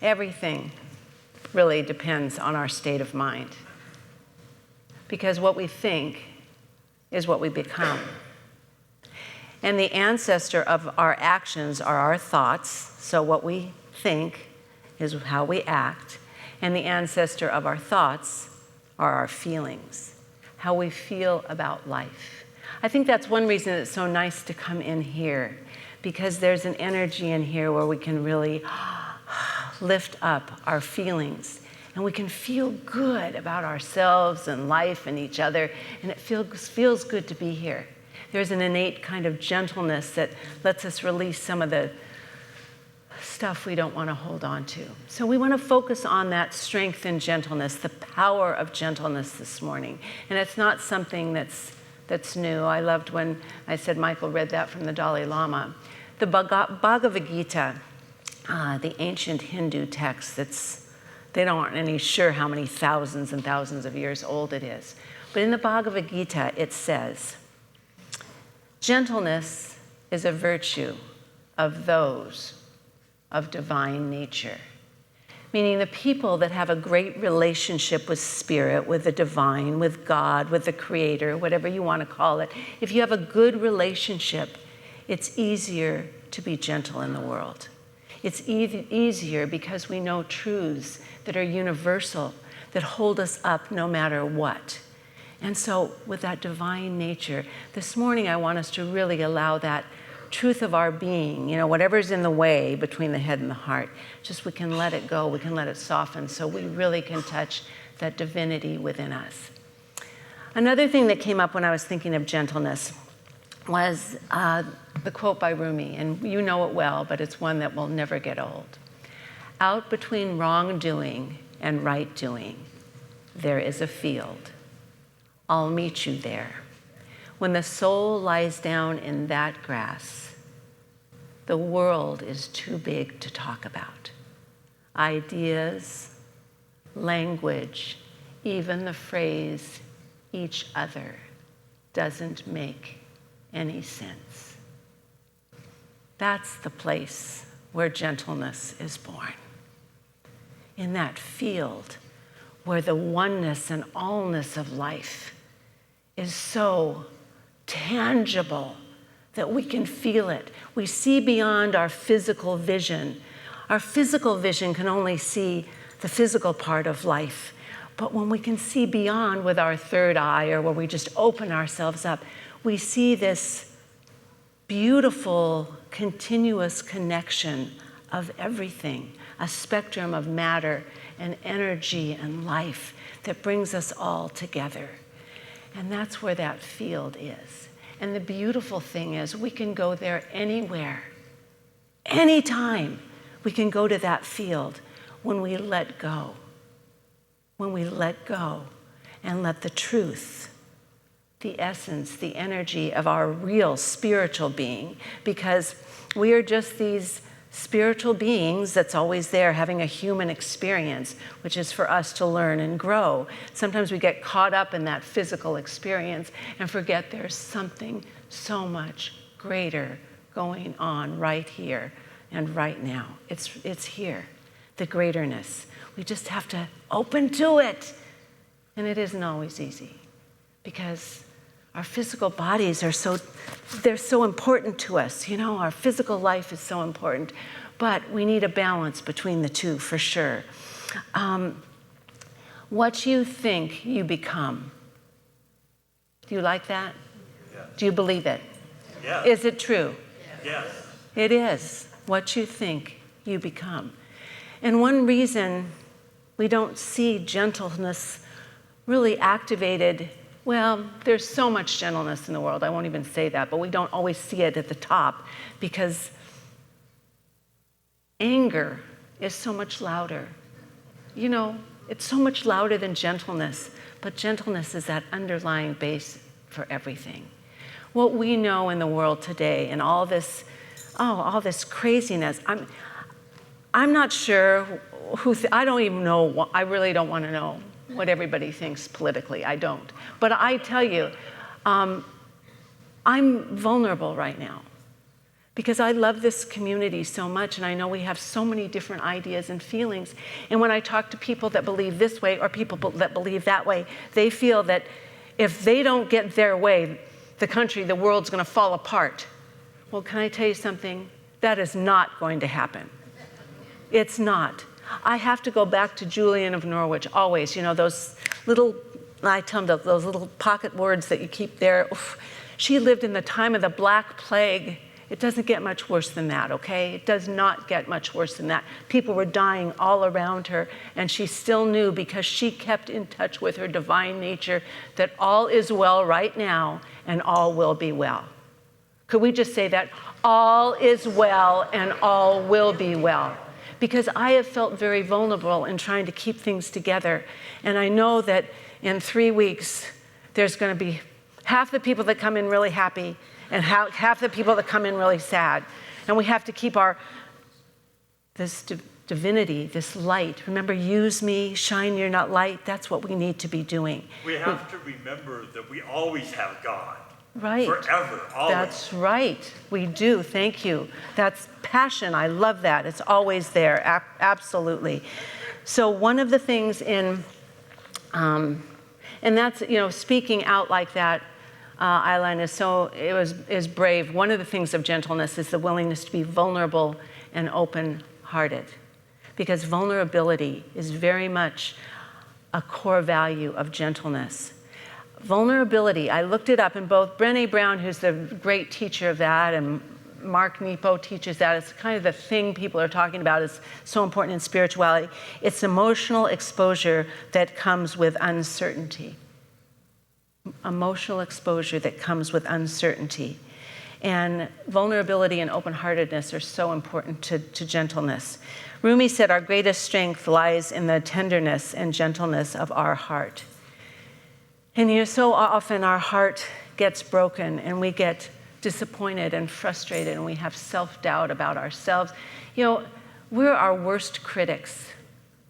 Everything really depends on our state of mind. Because what we think is what we become. And the ancestor of our actions are our thoughts. So what we think is how we act. And the ancestor of our thoughts are our feelings, how we feel about life. I think that's one reason it's so nice to come in here, because there's an energy in here where we can really lift up our feelings, and we can feel good about ourselves and life and each other, and it feels good to be here. There's an innate kind of gentleness that lets us release some of the stuff we don't want to hold on to. So we want to focus on that strength and gentleness, the power of gentleness this morning. And it's not something that's new. I loved when I said Michael read that from the Dalai Lama. The Bhagavad Gita, the ancient Hindu text they aren't any sure how many thousands and thousands of years old it is. But in the Bhagavad Gita, it says, gentleness is a virtue of those of divine nature. Meaning the people that have a great relationship with spirit, with the divine, with God, with the creator, whatever you want to call it. If you have a good relationship, it's easier to be gentle in the world. It's easier because we know truths that are universal, that hold us up no matter what. And so with that divine nature, this morning I want us to really allow that truth of our being, whatever's in the way between the head and the heart, just we can let it go, we can let it soften so we really can touch that divinity within us. Another thing that came up when I was thinking of gentleness was the quote by Rumi, and you know it well, but it's one that will never get old. Out between wrongdoing and right doing, there is a field. I'll meet you there. When the soul lies down in that grass, the world is too big to talk about. Ideas, language, even the phrase each other doesn't make any sense. That's the place where gentleness is born. In that field where the oneness and allness of life is so tangible that we can feel it. We see beyond our physical vision. Our physical vision can only see the physical part of life. But when we can see beyond with our third eye, or where we just open ourselves up, we see this beautiful, continuous connection of everything, a spectrum of matter and energy and life that brings us all together. And that's where that field is. And the beautiful thing is we can go there anywhere, anytime. We can go to that field when we let go. When we let go and let the truth, the essence, the energy of our real spiritual being, because we are just these spiritual beings that's always there having a human experience, which is for us to learn and grow. Sometimes we get caught up in that physical experience and forget there's something so much greater going on right here and right now. It's here, the greaterness. We just have to open to it. And it isn't always easy because our physical bodies are they're so important to us. Our physical life is so important, but we need a balance between the two for sure. What you think, you become. Do you like that? Yeah. Do you believe it? Yeah. Is it true? Yes. It is. What you think, you become. And one reason we don't see gentleness really activated, well, there's so much gentleness in the world, I won't even say that, but we don't always see it at the top because anger is so much louder. It's so much louder than gentleness, but gentleness is that underlying base for everything. What we know in the world today and all this craziness, I'm not sure I don't even know, I really don't want to know what everybody thinks politically. I don't. But I tell you, I'm vulnerable right now because I love this community so much, and I know we have so many different ideas and feelings. And when I talk to people that believe this way or people that believe that way, they feel that if they don't get their way, the country, the world's going to fall apart. Well, can I tell you something? That is not going to happen. It's not. I have to go back to Julian of Norwich always. You know, those little, I tell them those little pocket words that you keep there. Oof. She lived in the time of the Black Plague. It doesn't get much worse than that, okay? It does not get much worse than that. People were dying all around her, and she still knew, because she kept in touch with her divine nature, that all is well right now and all will be well. Could we just say that? All is well and all will be well. Because I have felt very vulnerable in trying to keep things together. And I know that in 3 weeks, there's going to be half the people that come in really happy and half the people that come in really sad. And we have to keep this divinity, this light. Remember, use me, shine your not light. That's what we need to be doing. We have to remember that we always have God. Right. Forever, always. That's right. We do. Thank you. That's passion. I love that. It's always there. Absolutely. So one of the things and that's, speaking out like that, Eileen, is brave. One of the things of gentleness is the willingness to be vulnerable and open-hearted, because vulnerability is very much a core value of gentleness. Vulnerability, I looked it up, and both Brené Brown, who's the great teacher of that, and Mark Nepo teaches that. It's kind of the thing people are talking about. It's so important in spirituality. It's emotional exposure that comes with uncertainty. Emotional exposure that comes with uncertainty. And vulnerability and open-heartedness are so important to gentleness. Rumi said, our greatest strength lies in the tenderness and gentleness of our heart. And so often our heart gets broken and we get disappointed and frustrated and we have self-doubt about ourselves. We're our worst critics.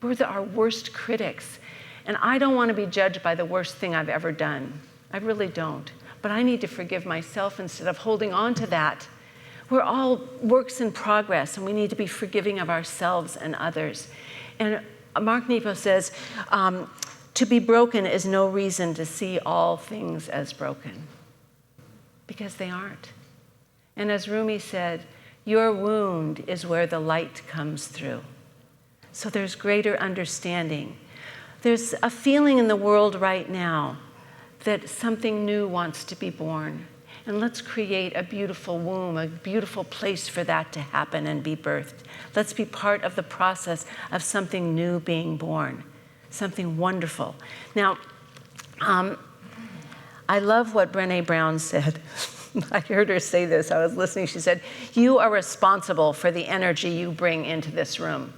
We're our worst critics. And I don't want to be judged by the worst thing I've ever done. I really don't. But I need to forgive myself instead of holding on to that. We're all works in progress, and we need to be forgiving of ourselves and others. And Mark Nepo says, to be broken is no reason to see all things as broken, because they aren't. And as Rumi said, your wound is where the light comes through. So there's greater understanding. There's a feeling in the world right now that something new wants to be born. And let's create a beautiful womb, a beautiful place for that to happen and be birthed. Let's be part of the process of something new being born, something wonderful. Now, I love what Brené Brown said. I heard her say this. I was listening. She said, you are responsible for the energy you bring into this room.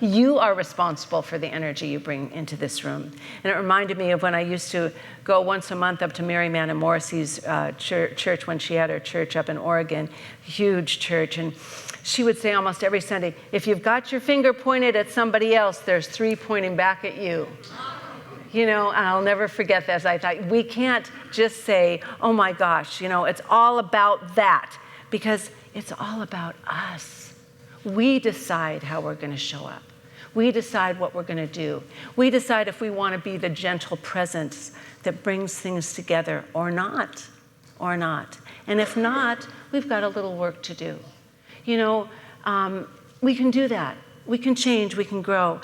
You are responsible for the energy you bring into this room. And it reminded me of when I used to go once a month up to Mary Mann Morrissey's church when she had her church up in Oregon, huge church. And she would say almost every Sunday, if you've got your finger pointed at somebody else, there's 3 pointing back at you. And I'll never forget this. I thought, we can't just say, oh my gosh, it's all about that, because it's all about us. We decide how we're going to show up. We decide what we're going to do. We decide if we want to be the gentle presence that brings things together or not. And if not, we've got a little work to do. We can do that. We can change. We can grow.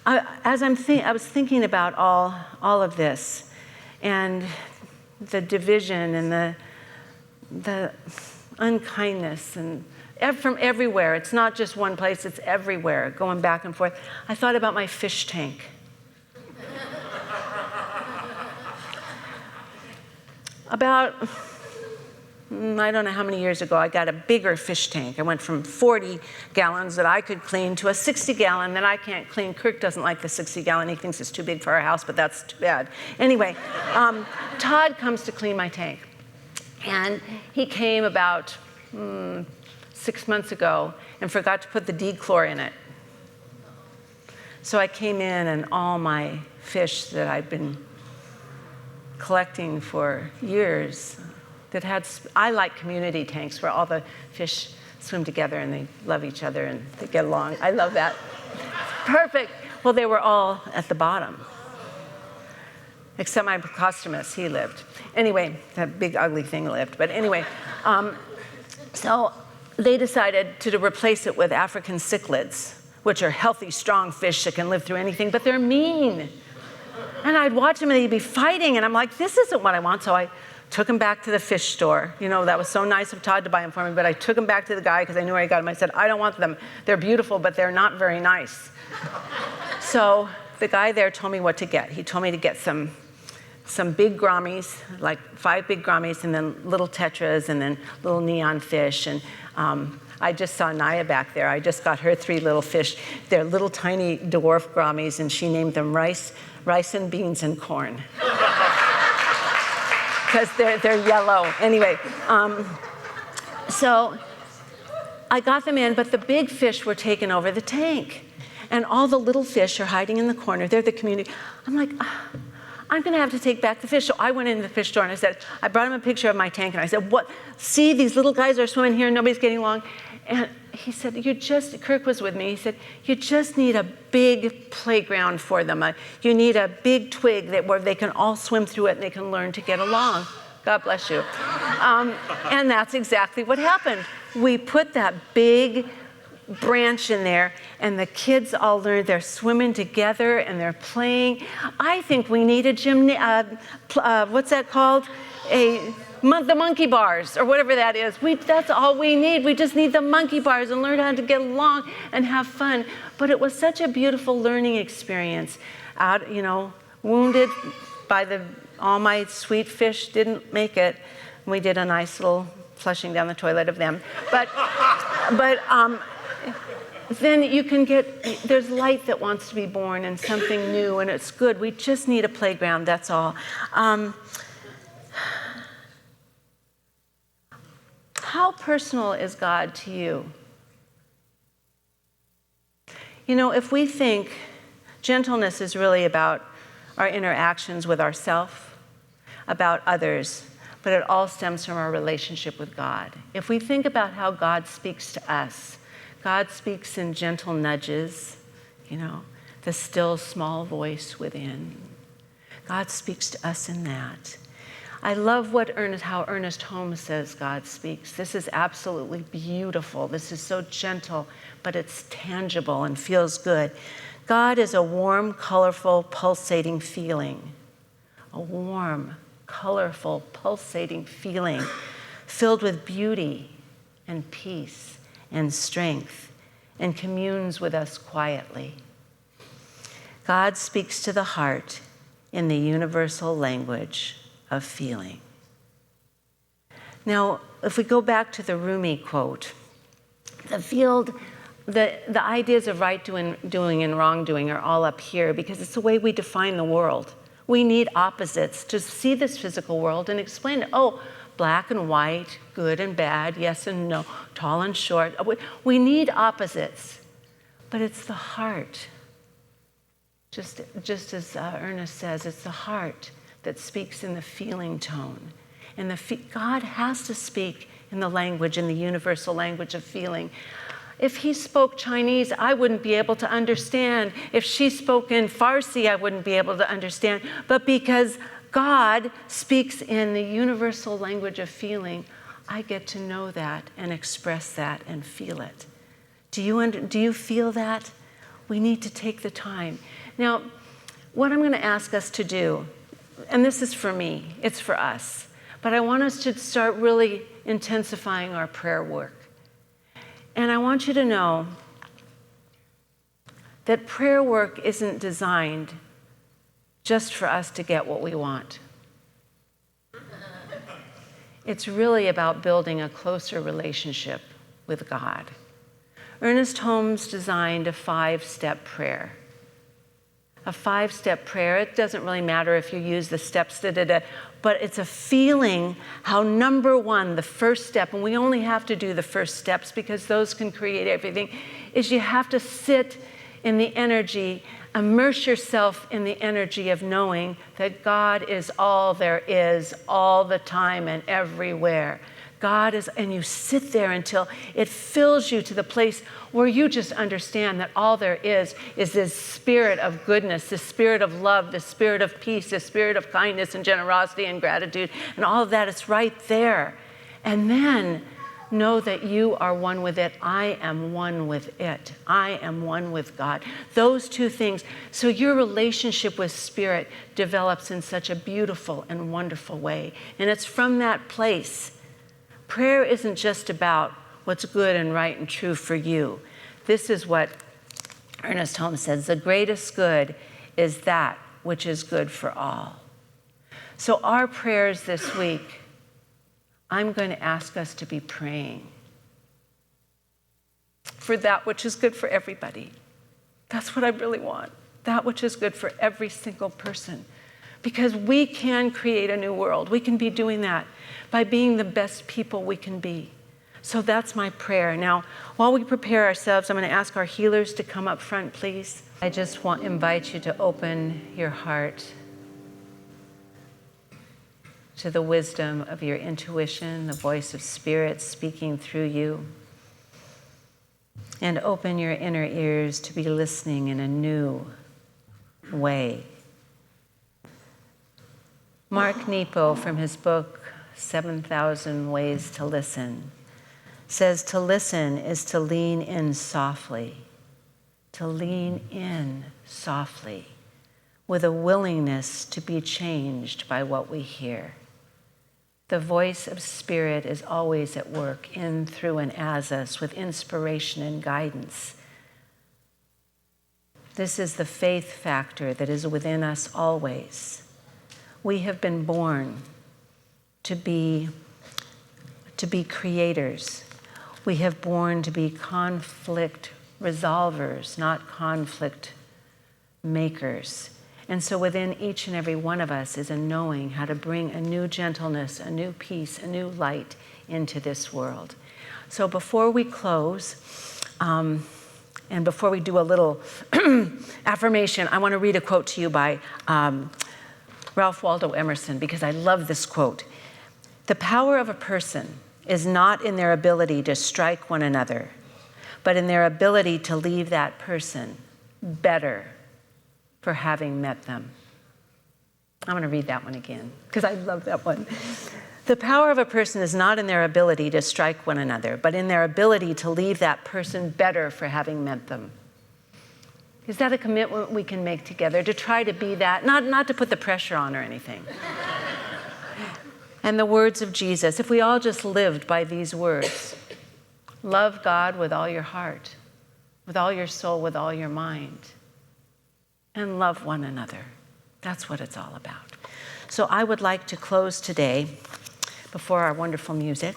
I was thinking about all of this and the division and the unkindness and from everywhere. It's not just one place, it's everywhere, going back and forth. I thought about my fish tank. About, I don't know how many years ago, I got a bigger fish tank. I went from 40 gallons that I could clean to a 60-gallon that I can't clean. Kirk doesn't like the 60-gallon. He thinks it's too big for our house, but that's too bad. Anyway, Todd comes to clean my tank. And he came about 6 months ago and forgot to put the dechlor in it. So I came in and all my fish that I'd been collecting for years that had, I like community tanks where all the fish swim together and they love each other and they get along. I love that. Perfect. Well, they were all at the bottom. Except my Pocostomus, he lived. Anyway, that big ugly thing lived. But anyway, so they decided to replace it with African cichlids, which are healthy, strong fish that can live through anything, but they're mean. And I'd watch them and they'd be fighting, and I'm like, this isn't what I want. So I took them back to the fish store. You know, that was so nice of Todd to buy them for me, but I took them back to the guy because I knew where I got them. I said, I don't want them. They're beautiful, but they're not very nice. So the guy there told me what to get. He told me to get some big grammies, like 5 big grammies, and then little tetras, and then little neon fish. And I just saw Naya back there. I just got her 3 little fish. They're little tiny dwarf grammies, and she named them rice and beans and corn. Because they're yellow. Anyway, so I got them in, but the big fish were taking over the tank. And all the little fish are hiding in the corner. They're the community. I'm like, I'm going to have to take back the fish. So I went into the fish store and I brought him a picture of my tank, and I said, what? See, these little guys are swimming here, nobody's getting along. And he said, Kirk was with me, he said, you just need a big playground for them. You need a big twig where they can all swim through it and they can learn to get along. God bless you. And that's exactly what happened. We put that big branch in there, and the kids all learned. They're swimming together and they're playing. I think we need a what's that called? The monkey bars, or whatever that is. That's all we need. We just need the monkey bars and learn how to get along and have fun. But it was such a beautiful learning experience. Wounded by all my sweet fish didn't make it. We did a nice little flushing down the toilet of them. But then you can there's light that wants to be born and something new, and it's good. We just need a playground, that's all. How personal is God to you? You know, if we think gentleness is really about our interactions with ourselves, about others, but it all stems from our relationship with God. If we think about how God speaks to us, God speaks in gentle nudges, the still small voice within. God speaks to us in that. I love how Ernest Holmes says God speaks. This is absolutely beautiful. This is so gentle, but it's tangible and feels good. God is a warm, colorful, pulsating feeling. A warm, colorful, pulsating feeling filled with beauty and peace and strength, and communes with us quietly. God speaks to the heart in the universal language of feeling. Now, if we go back to the Rumi quote, the ideas of right doing and wrongdoing are all up here because it's the way we define the world. We need opposites to see this physical world and explain it. Oh, black and white, good and bad, yes and no, tall and short. We need opposites, but it's the heart. Just as Ernest says, it's the heart that speaks in the feeling tone. And God has to speak in the universal language of feeling. If he spoke Chinese, I wouldn't be able to understand. If she spoke in Farsi, I wouldn't be able to understand. But because God speaks in the universal language of feeling, I get to know that and express that and feel it. Do you feel that? We need to take the time. Now, what I'm going to ask us to do, and this is for me, it's for us, but I want us to start really intensifying our prayer work. And I want you to know that prayer work isn't designed just for us to get what we want. It's really about building a closer relationship with God. Ernest Holmes designed a 5-step prayer. A 5-step prayer, it doesn't really matter if you use the steps, but it's a feeling how number one, the first step, and we only have to do the first steps because those can create everything, is you have to sit in the energy, immerse yourself in the energy of knowing that God is all there is, all the time and everywhere. God is, and you sit there until it fills you to the place where you just understand that all there is this spirit of goodness, this spirit of love, this spirit of peace, this spirit of kindness and generosity and gratitude, and all of that is right there. And then know that you are one with it. I am one with it. I am one with God. Those two things. So your relationship with Spirit develops in such a beautiful and wonderful way. And it's from that place. Prayer isn't just about what's good and right and true for you. This is what Ernest Holmes says, the greatest good is that which is good for all. So our prayers this week, I'm going to ask us to be praying for that which is good for everybody. That's what I really want, that which is good for every single person. Because we can create a new world. We can be doing that by being the best people we can be. So that's my prayer. Now, while we prepare ourselves, I'm going to ask our healers to come up front, please. I just want to invite you to open your heart to the wisdom of your intuition, the voice of Spirit speaking through you. And open your inner ears to be listening in a new way. Mark Nepo, from his book, 7,000 Ways to Listen, says to listen is to lean in softly, with a willingness to be changed by what we hear. The voice of Spirit is always at work in, through, and as us with inspiration and guidance. This is the faith factor that is within us always. We have been born to be creators. We have born to be conflict resolvers, not conflict makers. And so within each and every one of us is a knowing how to bring a new gentleness, a new peace, a new light into this world. So before we close, and before we do a little affirmation, I want to read a quote to you by Ralph Waldo Emerson, because I love this quote. The power of a person is not in their ability to strike one another, but in their ability to leave that person better for having met them. I'm going to read that one again, because I love that one. The power of a person is not in their ability to strike one another, but in their ability to leave that person better for having met them. Is that a commitment we can make together, to try to be that, not to put the pressure on or anything? And the words of Jesus, if we all just lived by these words, love God with all your heart, with all your soul, with all your mind, and love one another. That's what it's all about. So I would like to close today before our wonderful music,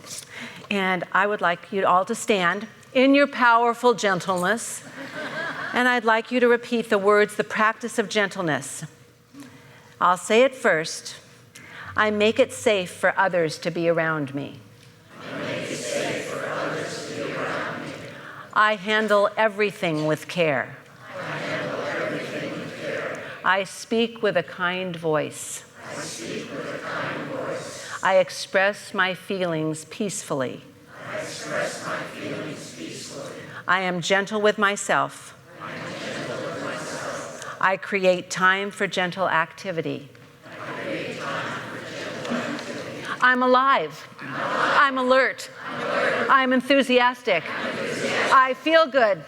and I would like you all to stand in your powerful gentleness. And I'd like you to repeat the words, the practice of gentleness. I'll say it first. I make it safe for others to be around me. I make it safe for others to be around me. I handle everything with care. I handle everything with care. I speak with a kind voice. I speak with a kind voice. I express my feelings peacefully. I express my feelings peacefully. I am gentle with myself. I create time for gentle activity. I'm alive. I'm alert. I'm enthusiastic. I feel good.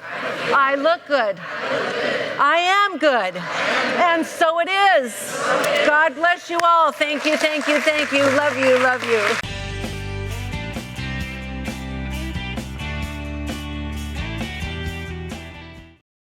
I look good. I am good. And so it is. God bless you all. Thank you, thank you, thank you. Love you, love you.